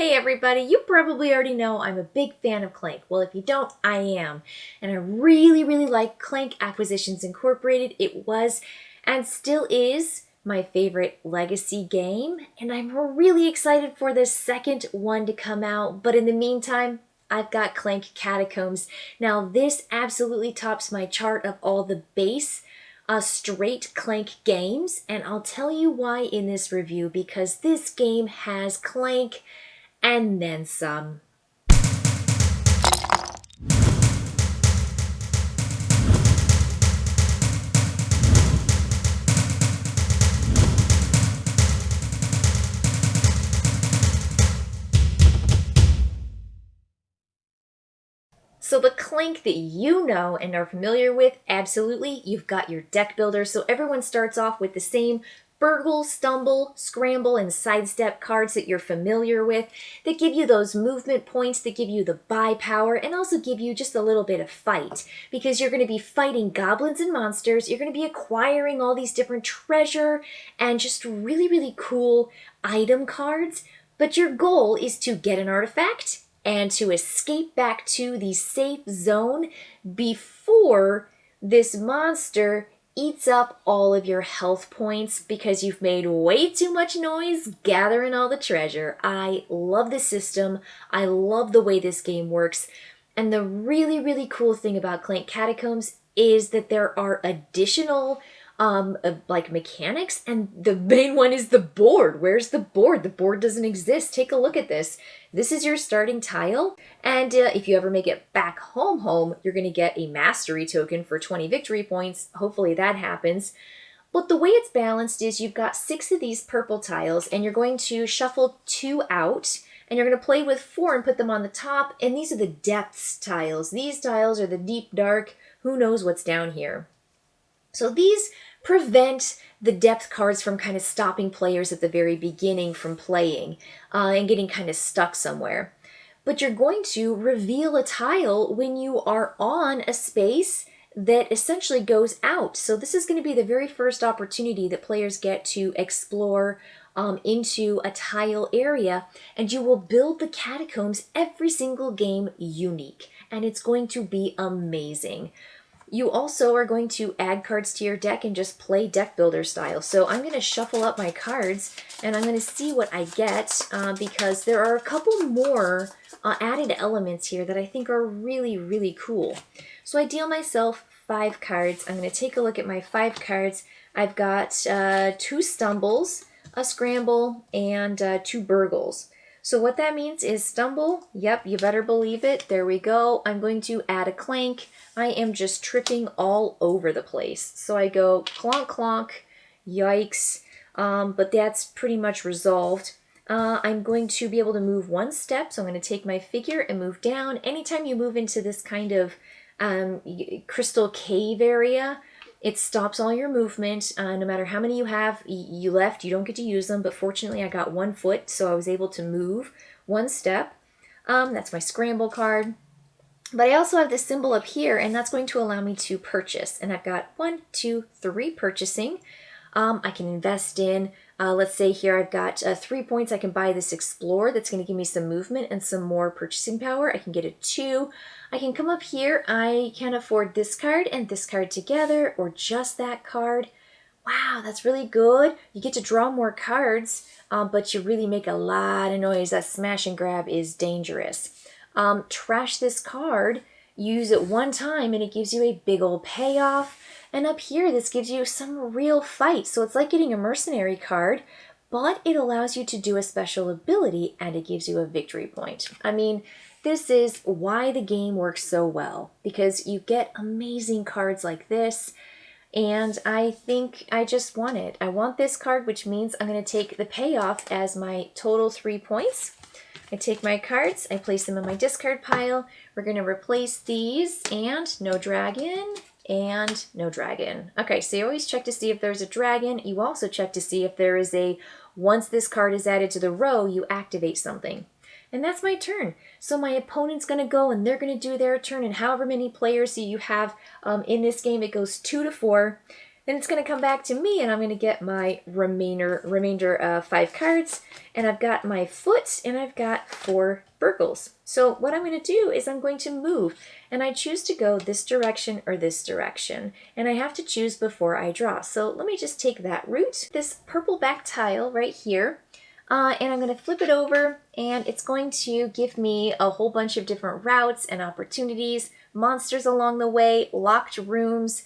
Hey everybody, you probably already know I'm a big fan of Clank. Well, if you don't, I am. And I really like Clank Acquisitions Incorporated. It was and still is my favorite legacy game, and I'm really excited for the second one to come out. But in the meantime, I've got Clank Catacombs. Now, this absolutely tops my chart of all the base straight Clank games, and I'll tell you why in this review, because this game has Clank and then some. So the Clank that you know and are familiar with, absolutely, you've got your deck builder. So everyone starts off with the same burgle, stumble, scramble, and sidestep cards that you're familiar with that give you those movement points, that give you the buy power, and also give you just a little bit of fight, because you're going to be fighting goblins and monsters. You're going to be acquiring all these different treasure and just really cool item cards. But your goal is to get an artifact and to escape back to the safe zone before this monster eats up all of your health points because you've made way too much noise gathering all the treasure. I love the system. I love the way this game works. And the really cool thing about Clank Catacombs is that there are additional like mechanics, and the main one is the board. Where's the board? The board doesn't exist. Take a look at this. This is your starting tile, and if you ever make it back home, you're going to get a mastery token for 20 victory points. Hopefully that happens. But the way it's balanced is you've got 6 of these purple tiles, and you're going to shuffle 2 out, and you're going to play with 4 and put them on the top, and these are the depths tiles. These tiles are the deep dark, who knows what's down here. So these prevent the depth cards from kind of stopping players at the very beginning from playing and getting kind of stuck somewhere. But you're going to reveal a tile when you are on a space that essentially goes out. So this is going to be the very first opportunity that players get to explore into a tile area, and you will build the catacombs every single game unique, and it's going to be amazing. You also are going to add cards to your deck and just play deck builder style. So I'm going to shuffle up my cards and I'm going to see what I get because there are a couple more added elements here that I think are really cool. So I deal myself 5 cards. I'm going to take a look at my 5 cards. I've got 2 stumbles, a scramble, and 2 burgles. So what that means is stumble, yep, you better believe it. There we go. I'm going to add a clank. I am just tripping all over the place. So I go clonk clonk, yikes, but that's pretty much resolved. I'm going to be able to move 1 step, so I'm going to take my figure and move down. Anytime you move into this kind of crystal cave area, it stops all your movement. No matter how many you have, you left, you don't get to use them. But fortunately, I got 1 foot, so I was able to move 1 step. That's my scramble card. But I also have this symbol up here, and that's going to allow me to purchase. And I've got 1, 2, 3 purchasing. I can invest in, let's say here I've got 3 points. I can buy this Explore that's going to give me some movement and some more purchasing power. I can get a 2. I can come up here. I can afford this card and this card together, or just that card. Wow, that's really good. You get to draw more cards, but you really make a lot of noise. That smash and grab is dangerous. Trash this card, use it 1 time, and it gives you a big old payoff. And up here, this gives you some real fight. So it's like getting a mercenary card, but it allows you to do a special ability, and it gives you a victory point. I mean, this is why the game works so well, because you get amazing cards like this, and I think I just want it. I want this card, which means I'm going to take the payoff as my total 3 points. I take my cards, I place them in my discard pile. We're going to replace these, and no dragon, and no dragon. Okay, so you always check to see if there's a dragon. You also check to see if there is once this card is added to the row, you activate something. And that's my turn. So my opponent's going to go and they're going to do their turn. And however many players you have in this game, it goes 2 to 4. Then it's going to come back to me, and I'm going to get my remainder 5 cards. And I've got my foot, and I've got 4 burgles. So what I'm going to do is I'm going to move, and I choose to go this direction or this direction. And I have to choose before I draw. So let me just take that route, this purple back tile right here. And I'm going to flip it over, and it's going to give me a whole bunch of different routes and opportunities, monsters along the way, locked rooms,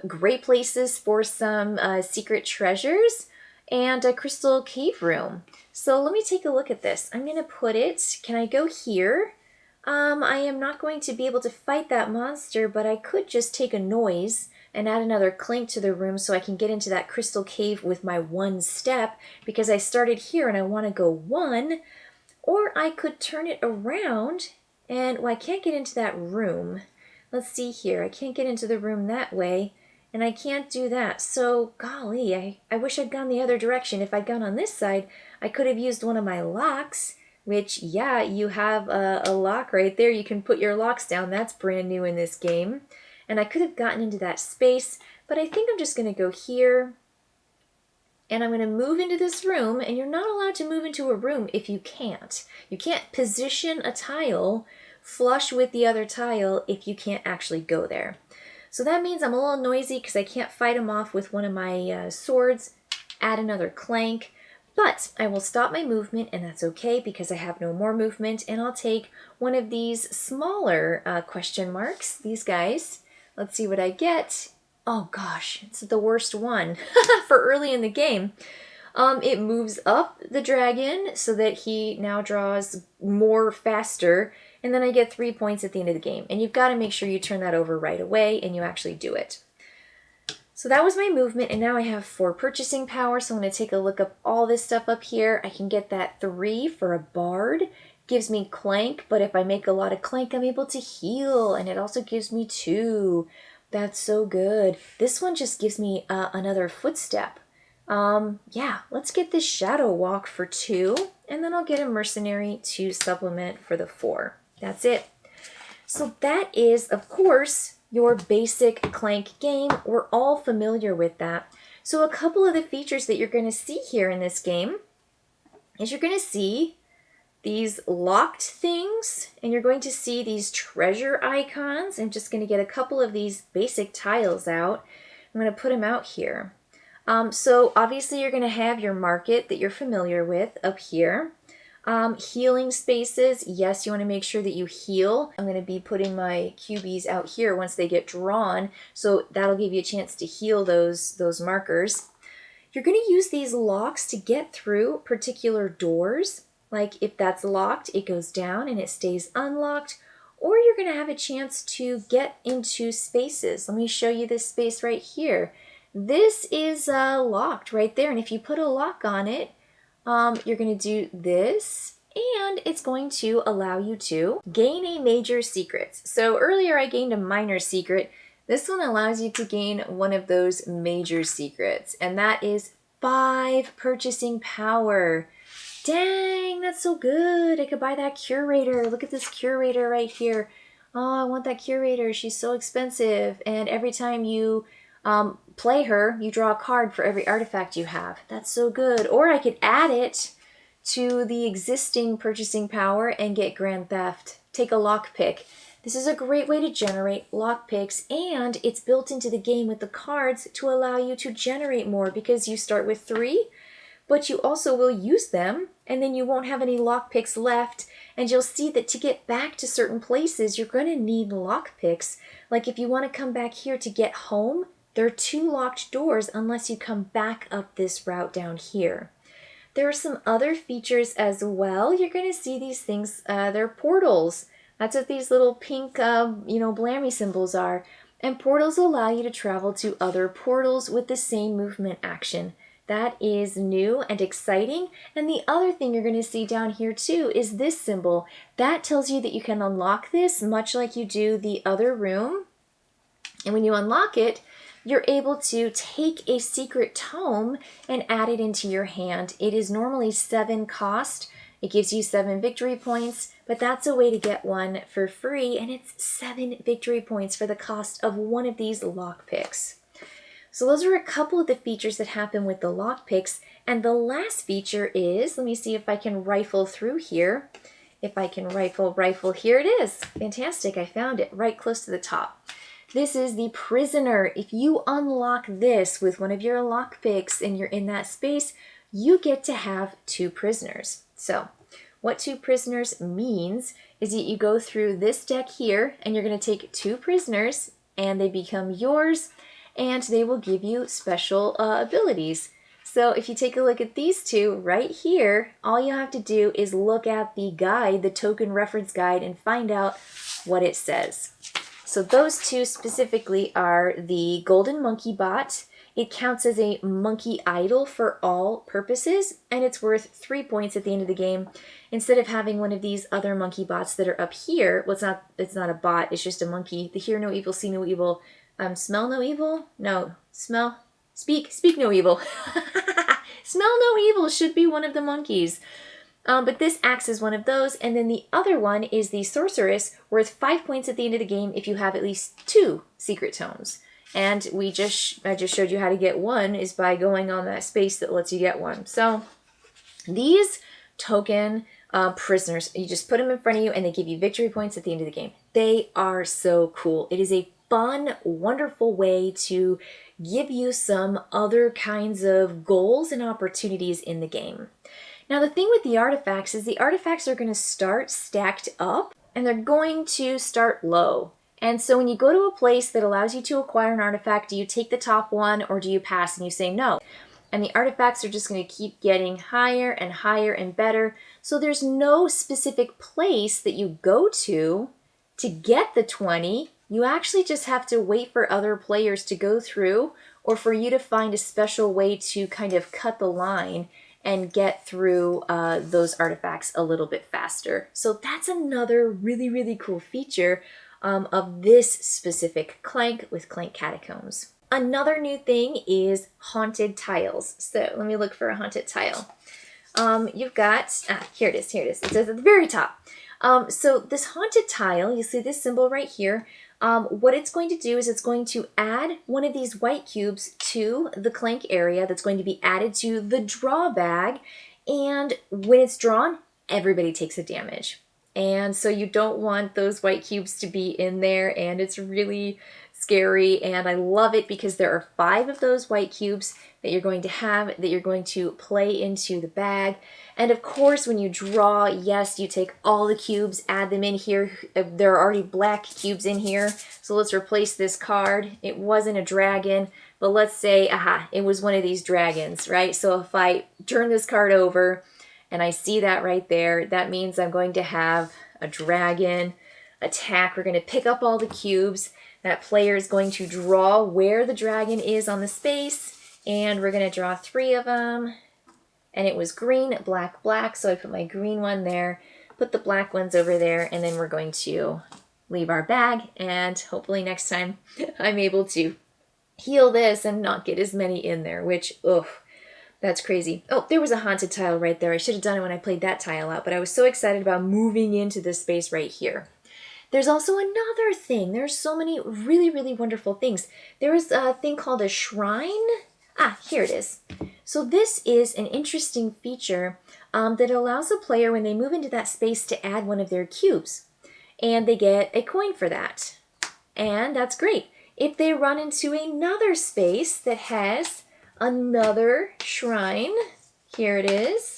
great places for some secret treasures, and a crystal cave room. So let me take a look at this. I'm going to put it, can I go here? I am not going to be able to fight that monster, but I could just take a noise and add another clink to the room so I can get into that crystal cave with my 1 step, because I started here and I want to go 1. Or I could turn it around and, well, I can't get into that room. Let's see here. I can't get into the room that way, and I can't do that. So, golly, I wish I'd gone the other direction. If I'd gone on this side, I could have used one of my locks, which, yeah, you have a lock right there. You can put your locks down. That's brand new in this game. And I could have gotten into that space, but I think I'm just going to go here, and I'm going to move into this room, and you're not allowed to move into a room if you can't. You can't position a tile flush with the other tile if you can't actually go there. So that means I'm a little noisy because I can't fight him off with one of my swords, add another clank, but I will stop my movement, and that's okay because I have no more movement, and I'll take one of these smaller question marks, these guys. Let's see what I get. Oh gosh, it's the worst one for early in the game. It moves up the dragon so that he now draws more faster, and then I get 3 points at the end of the game. And you've got to make sure you turn that over right away and you actually do it. So that was my movement, and now I have 4 purchasing power, so I'm going to take a look up all this stuff up here. I can get that 3 for a bard. Gives me clank, but if I make a lot of clank, I'm able to heal, and it also gives me 2. That's so good. This one just gives me another footstep. Yeah, let's get this shadow walk for 2, and then I'll get a mercenary to supplement for the 4. That's it. So that is, of course, your basic Clank game. We're all familiar with that. So a couple of the features that you're going to see here in this game is you're going to see these locked things, and you're going to see these treasure icons. I'm just going to get a couple of these basic tiles out. I'm going to put them out here. So obviously you're going to have your market that you're familiar with up here. Healing spaces, yes, you want to make sure that you heal. I'm going to be putting my QBs out here once they get drawn, so that'll give you a chance to heal those markers. You're going to use these locks to get through particular doors. Like if that's locked, it goes down and it stays unlocked, or you're going to have a chance to get into spaces. Let me show you this space right here. This is locked right there, and if you put a lock on it, you're going to do this, and it's going to allow you to gain a major secret. So earlier I gained a minor secret. This one allows you to gain one of those major secrets, and that is 5 purchasing power. Dang, that's so good. I could buy that curator. Look at this curator right here. Oh, I want that curator. She's so expensive. And every time you play her, you draw a card for every artifact you have. That's so good. Or I could add it to the existing purchasing power and get Grand Theft. Take a lockpick. This is a great way to generate lockpicks, and it's built into the game with the cards to allow you to generate more because you start with 3, but you also will use them, and then you won't have any lockpicks left, and you'll see that to get back to certain places, you're going to need lockpicks. Like if you want to come back here to get home, there are 2 locked doors unless you come back up this route down here. There are some other features as well. You're going to see these things, they're portals. That's what these little pink, blammy symbols are. And portals allow you to travel to other portals with the same movement action. That is new and exciting. And the other thing you're going to see down here too is this symbol. That tells you that you can unlock this much like you do the other room. And when you unlock it, you're able to take a secret tome and add it into your hand. It is normally 7 cost. It gives you 7 victory points, but that's a way to get one for free, and it's 7 victory points for the cost of one of these lockpicks. So those are a couple of the features that happen with the lockpicks. And the last feature is, let me see if I can rifle through here. If I can rifle, here it is. Fantastic, I found it right close to the top. This is the prisoner. If you unlock this with one of your lockpicks and you're in that space, you get to have 2 prisoners. So what 2 prisoners means is that you go through this deck here and you're going to take 2 prisoners and they become yours and they will give you special abilities. So if you take a look at these 2 right here, all you have to do is look at the guide, the token reference guide, and find out what it says. So those 2 specifically are the Golden Monkey Bot. It counts as a monkey idol for all purposes, and it's worth 3 points at the end of the game. Instead of having one of these other monkey bots that are up here, well, it's not a bot, it's just a monkey. The hear no evil, see no evil, smell no evil? No, speak no evil. Smell no evil should be one of the monkeys. But this acts as one of those, and then the other one is the sorceress, worth 5 points at the end of the game if you have at least 2 secret tomes. And I just showed you how to get one is by going on that space that lets you get one. So these token prisoners, you just put them in front of you and they give you victory points at the end of the game. They are so cool. It is a fun, wonderful way to give you some other kinds of goals and opportunities in the game. Now the thing with the artifacts is the artifacts are going to start stacked up and they're going to start low. And so when you go to a place that allows you to acquire an artifact, do you take the top one or do you pass and you say no? And the artifacts are just going to keep getting higher and better. So there's no specific place that you go to get the 20. You actually just have to wait for other players to go through or for you to find a special way to kind of cut the line and get through those artifacts a little bit faster. So that's another really, really cool feature of this specific Clank with Clank Catacombs. Another new thing is haunted tiles. So let me look for a haunted tile. You've got, here it is. It says at the very top. So this haunted tile, you see this symbol right here. What it's going to do is it's going to add one of these white cubes to the Clank area that's going to be added to the draw bag. And when it's drawn, everybody takes a damage. And so you don't want those white cubes to be in there, and it's really scary, and I love it because there are 5 of those white cubes that you're going to have that you're going to play into the bag. And of course, when you draw, yes, you take all the cubes, add them in here. There are already black cubes in here, so let's replace this card. It wasn't a dragon, but let's say, it was one of these dragons, right? So if I turn this card over, and I see that right there, that means I'm going to have a dragon attack. We're going to pick up all the cubes. That player is going to draw where the dragon is on the space, and we're going to draw 3 of them. And it was green, black, black, so I put my green one there, put the black ones over there, and then we're going to leave our bag, and hopefully next time I'm able to heal this and not get as many in there, which, that's crazy. Oh, there was a haunted tile right there. I should have done it when I played that tile out, but I was so excited about moving into this space right here. There's also another thing. There's so many really, really wonderful things. There is a thing called a shrine. Here it is. So this is an interesting feature that allows a player when they move into that space to add one of their cubes. And they get a coin for that. And that's great. If they run into another space that has another shrine, here it is,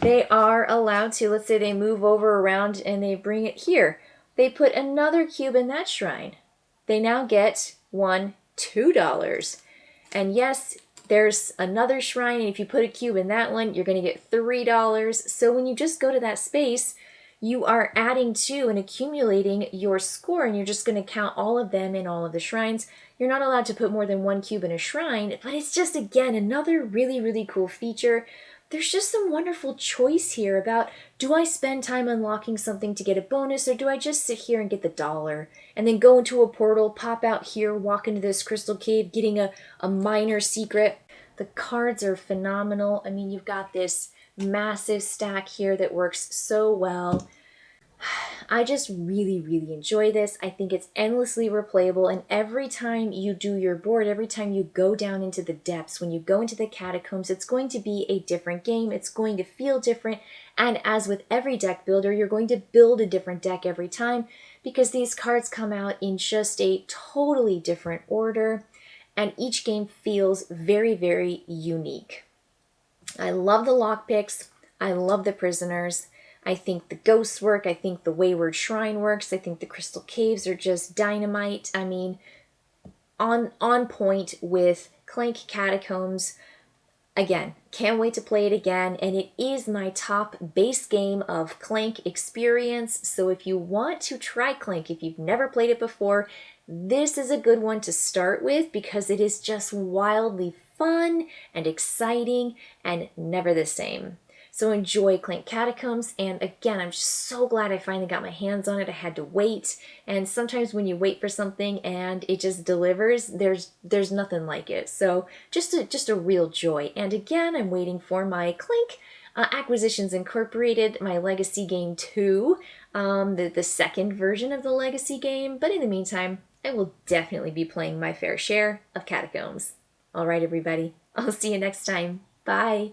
they are allowed to, let's say they move over around and they bring it here. They put another cube in that shrine. They now get $2. And yes, there's another shrine, and if you put a cube in that one, you're going to get $3. So when you just go to that space, you are adding to and accumulating your score, and you're just going to count all of them in all of the shrines. You're not allowed to put more than 1 cube in a shrine, but it's just, again, another really, really cool feature. There's just some wonderful choice here about, do I spend time unlocking something to get a bonus, or do I just sit here and get the $1 and then go into a portal, pop out here, walk into this crystal cave, getting a minor secret? The cards are phenomenal. I mean, you've got this massive stack here that works so well. I just really, really enjoy this. I think it's endlessly replayable, and every time you do your board, every time you go down into the depths, when you go into the catacombs, it's going to be a different game. It's going to feel different, and as with every deck builder, you're going to build a different deck every time because these cards come out in just a totally different order, and each game feels very, very unique. I love the lockpicks. I love the prisoners. I think the ghosts work. I think the Wayward Shrine works. I think the Crystal Caves are just dynamite. I mean, on point with Clank Catacombs. Again, can't wait to play it again, and it is my top base game of Clank experience. So if you want to try Clank, if you've never played it before, this is a good one to start with because it is just wildly fun and exciting and never the same. So enjoy Clank Catacombs, and again, I'm just so glad I finally got my hands on it. I had to wait, and sometimes when you wait for something and it just delivers, there's nothing like it. So just a real joy. And again, I'm waiting for my Clank Acquisitions Incorporated, my Legacy Game 2, the second version of the Legacy game. But in the meantime, I will definitely be playing my fair share of Catacombs. All right, everybody. I'll see you next time. Bye.